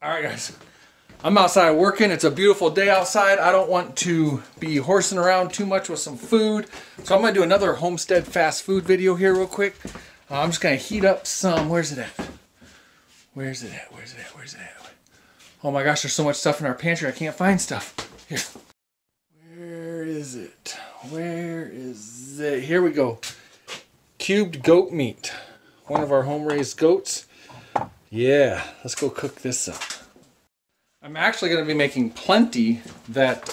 All right, guys. I'm outside working. It's a beautiful day outside. I don't want to be horsing around too much with some food. So I'm going to do another Homestead fast food video here real quick. I'm just going to heat up some... Where's it at? Where's it at? Where's it at? Where's it at? Oh my gosh, there's so much stuff in our pantry. I can't find stuff. Here. Where is it? Where is it? Here we go. Cubed goat meat. One of our home-raised goats. Yeah, let's go cook this up. I'm actually going to be making plenty that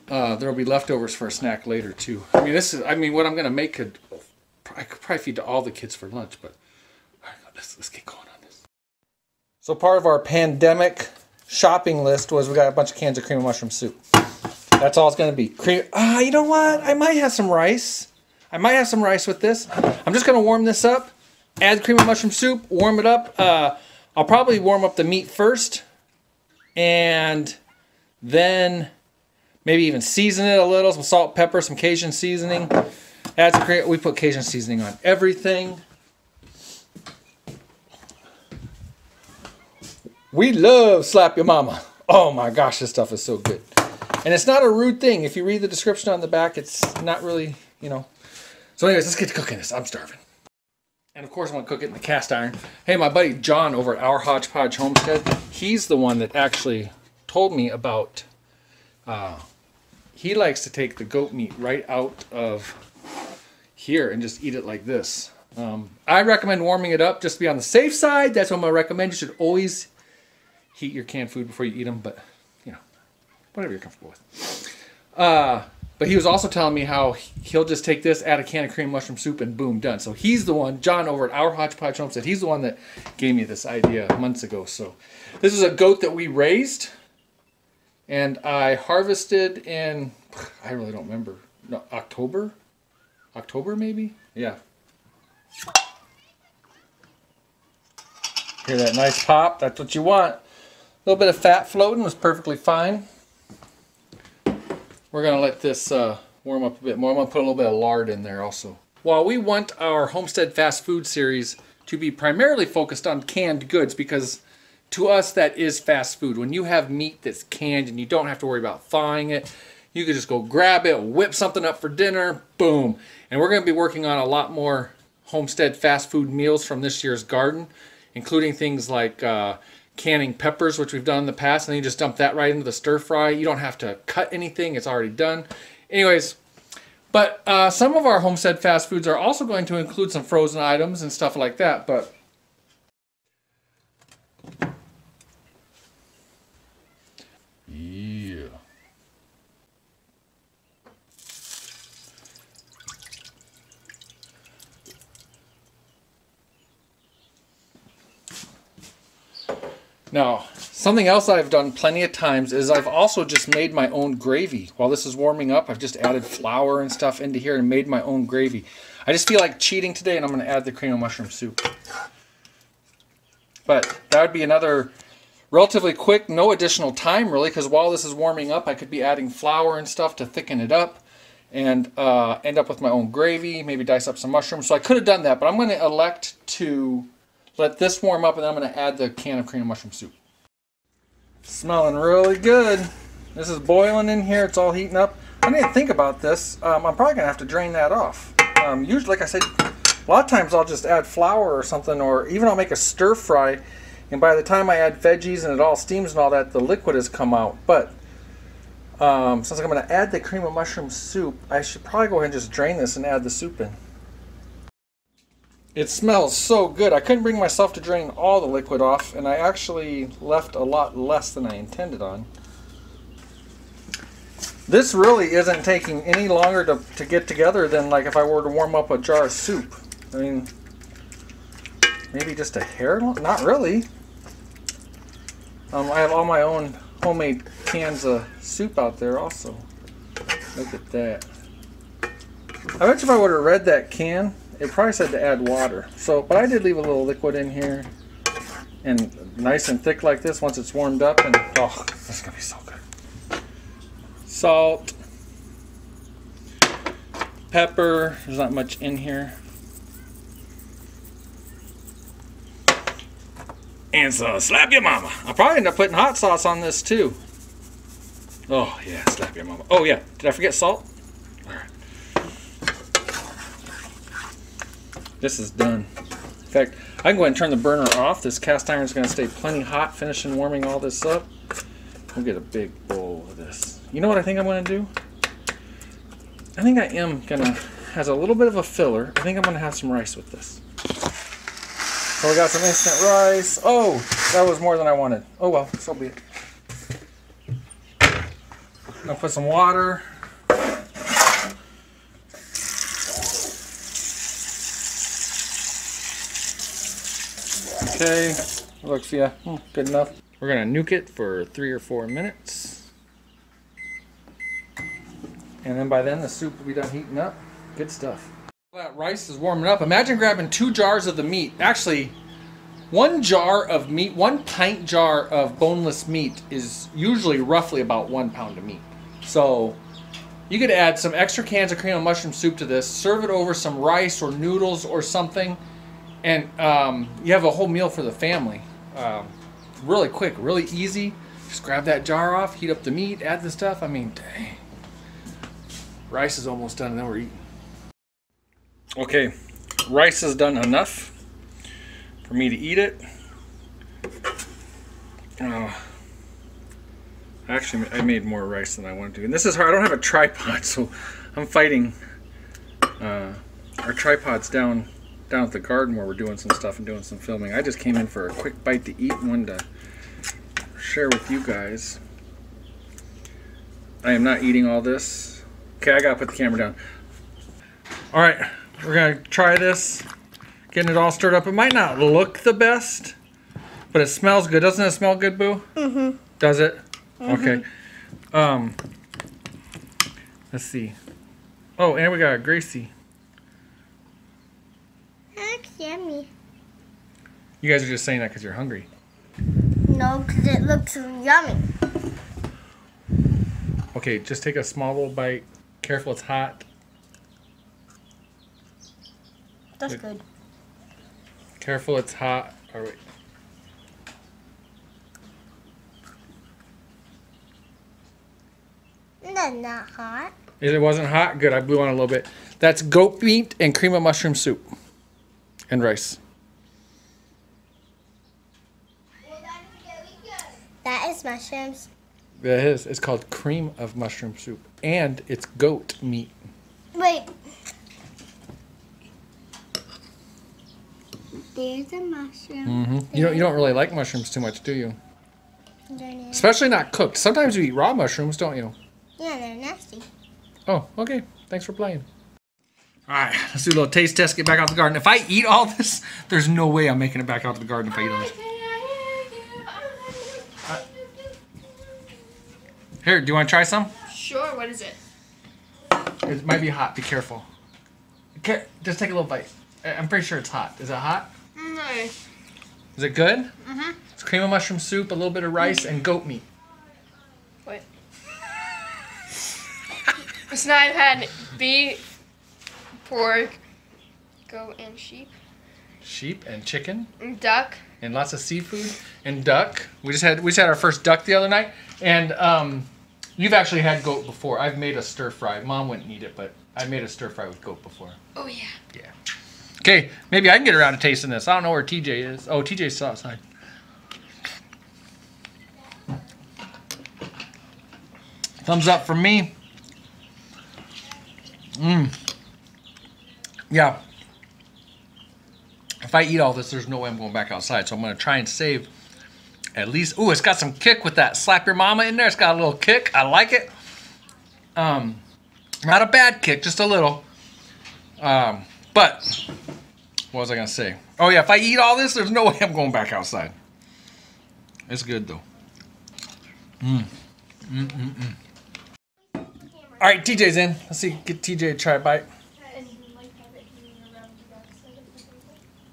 there'll be leftovers for a snack later too. I mean, what I'm going to make I could probably feed to all the kids for lunch, but all right, let's get going on this. So part of our pandemic shopping list was we got a bunch of cans of cream of mushroom soup. That's all it's going to be. You know what? I might have some rice. I might have some rice with this. I'm just going to warm this up, add cream of mushroom soup, warm it up. I'll probably warm up the meat first and then maybe even season it a little, some salt, pepper, some Cajun seasoning. We put Cajun seasoning on everything. We love Slap Your Mama. Oh my gosh, this stuff is so good. And it's not a rude thing. If you read the description on the back, it's not really, you know. So anyways, let's get to cooking this. I'm starving. And of course, I'm going to cook it in the cast iron. Hey, my buddy John over at Our Hodgepodge Homestead, he's the one that actually told me about, he likes to take the goat meat right out of here and just eat it like this. I recommend warming it up just to be on the safe side. That's what I'm going to recommend. You should always heat your canned food before you eat them, but, you know, whatever you're comfortable with. But he was also telling me how he'll just take this, add a can of cream mushroom soup, and boom, done. So he's the one, John over at Our Hodgepodge Homestead, he's the one that gave me this idea months ago. So this is a goat that we raised, and I harvested in, I really don't remember, no, October? October maybe? Yeah. Hear that nice pop? That's what you want. A little bit of fat floating was perfectly fine. We're going to let this warm up a bit more. I'm going to put a little bit of lard in there also. While we want our Homestead fast food series to be primarily focused on canned goods, because to us that is fast food. When you have meat that's canned and you don't have to worry about thawing it, you can just go grab it, whip something up for dinner, boom. And we're going to be working on a lot more Homestead fast food meals from this year's garden, including things like canning peppers, which we've done in the past, and then you just dump that right into the stir fry. You don't have to cut anything, it's already done. Anyways, but some of our Homestead fast foods are also going to include some frozen items and stuff like that, but yeah. Now, something else I've done plenty of times is I've also just made my own gravy. While this is warming up, I've just added flour and stuff into here and made my own gravy. I just feel like cheating today, and I'm going to add the cream of mushroom soup. But that would be another relatively quick, no additional time really, because while this is warming up, I could be adding flour and stuff to thicken it up and end up with my own gravy, maybe dice up some mushrooms. So I could have done that, but I'm going to elect to let this warm up, and then I'm going to add the can of cream of mushroom soup. Smelling really good. This is boiling in here. It's all heating up. I didn't think about this. I'm probably going to have to drain that off. Usually, like I said, a lot of times I'll just add flour or something, or even I'll make a stir fry, and by the time I add veggies and it all steams and all that, the liquid has come out. But since I'm going to add the cream of mushroom soup, I should probably go ahead and just drain this and add the soup in. It smells so good. I couldn't bring myself to drain all the liquid off, and I actually left a lot less than I intended on. This really isn't taking any longer to get together than like if I were to warm up a jar of soup. I mean, maybe just a hair long? Not really. I have all my own homemade cans of soup out there also. Look at that. I bet you if I would have read that can, it probably said to add water. So, but I did leave a little liquid in here, and nice and thick like this once it's warmed up, and oh, this is gonna be so good. Salt, pepper. There's not much in here. And so slap your mama. I'll probably end up putting hot sauce on this too. Oh yeah, slap your mama. Oh yeah, did I forget salt? All right. This is done. In fact, I can go ahead and turn the burner off. This cast iron is going to stay plenty hot, finishing warming all this up. We'll get a big bowl of this. You know what I think I'm going to do? I think I am going to, has a little bit of a filler. I think I'm going to have some rice with this. So we got some instant rice. Oh, that was more than I wanted. Oh well, so be it. I'll put some water. Okay, looks, yeah, good enough. We're gonna nuke it for 3 or 4 minutes. And then by then the soup will be done heating up. Good stuff. That rice is warming up. Imagine grabbing 2 jars of the meat. Actually, 1 jar of meat, 1 pint jar of boneless meat is usually roughly about 1 pound of meat. So you could add some extra cans of cream of mushroom soup to this, serve it over some rice or noodles or something, and you have a whole meal for the family. Really quick, really easy. Just grab that jar off, heat up the meat, add the stuff. I mean, dang. Rice is almost done and then we're eating. Okay, rice is done enough for me to eat it. Actually, I made more rice than I wanted to. And this is hard. I don't have a tripod, so I'm fighting. Our tripod's down at the garden where we're doing some stuff and doing some filming. I just came in for a quick bite to eat and wanted to share with you guys. I am not eating all this. Okay, I gotta put the camera down. All right, we're gonna try this. Getting it all stirred up. It might not look the best, but it smells good. Doesn't it smell good, Boo? Mm-hmm. Does it? Mm-hmm. Okay. Let's see. Oh, and we got a Gracie. That's yummy. You guys are just saying that because you're hungry. No, because it looks yummy. Okay, just take a small little bite. Careful, it's hot. That's good. Careful, it's hot. All right. That's not hot. It wasn't hot? Good, I blew on a little bit. That's goat meat and cream of mushroom soup. And rice. That is mushrooms. That is. It's called cream of mushroom soup. And it's goat meat. Wait. There's a mushroom. Mm-hmm. You don't really like mushrooms too much, do you? They're Especially not cooked. Sometimes you eat raw mushrooms, don't you? Yeah, they're nasty. Oh, okay. Thanks for playing. All right, let's do a little taste test, get back out the garden. If I eat all this, there's no way I'm making it back out to the garden if I eat all this. Here, do you want to try some? Sure, what is it? It might be hot, be careful. Okay, just take a little bite. I'm pretty sure it's hot. Is it hot? No. Is it good? Mm-hmm. It's cream of mushroom soup, a little bit of rice, and goat meat. What? So now I've had beef, pork, goat, and sheep. Sheep and chicken. And duck. And lots of seafood and duck. We just had our first duck the other night, and you've actually had goat before. I've made a stir fry. Mom wouldn't eat it, but I made a stir fry with goat before. Oh yeah. Yeah. Okay, maybe I can get around to tasting this. I don't know where TJ is. Oh, TJ's still outside. Thumbs up from me. Yeah. If I eat all this, there's no way I'm going back outside. So I'm going to try and save at least. Ooh, it's got some kick with that slap your mama in there. It's got a little kick. I like it. Not a bad kick, just a little. But what was I going to say? Oh, yeah, if I eat all this, there's no way I'm going back outside. It's good, though. All right, TJ's in. Let's see, get TJ to try a bite.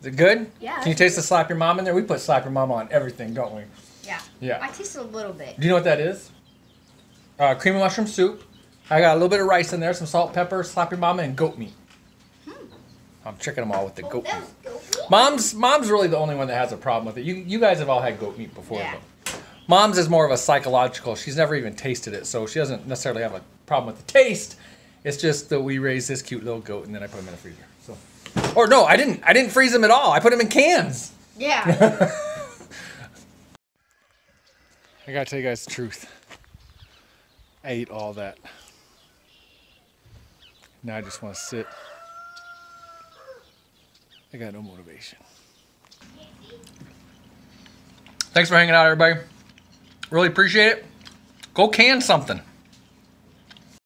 Is it good? Yeah. Can you taste the slap your mom in there? We put slap your mama on everything, don't we? Yeah. Yeah. I tasted a little bit. Do you know what that is? Cream of mushroom soup. I got a little bit of rice in there, some salt, pepper, slap your mama, and goat meat. I'm tricking them all with the goat meat. Goat meat? Mom's really the only one that has a problem with it. You guys have all had goat meat before. Yeah. But Mom's is more of a psychological. She's never even tasted it, so she doesn't necessarily have a problem with the taste. It's just that we raised this cute little goat and then I put him in the freezer. So, or no, I didn't freeze him at all. I put him in cans. Yeah. I gotta tell you guys the truth. I ate all that. Now I just want to sit. I got no motivation. Thanks for hanging out, everybody. Really appreciate it. Go can something.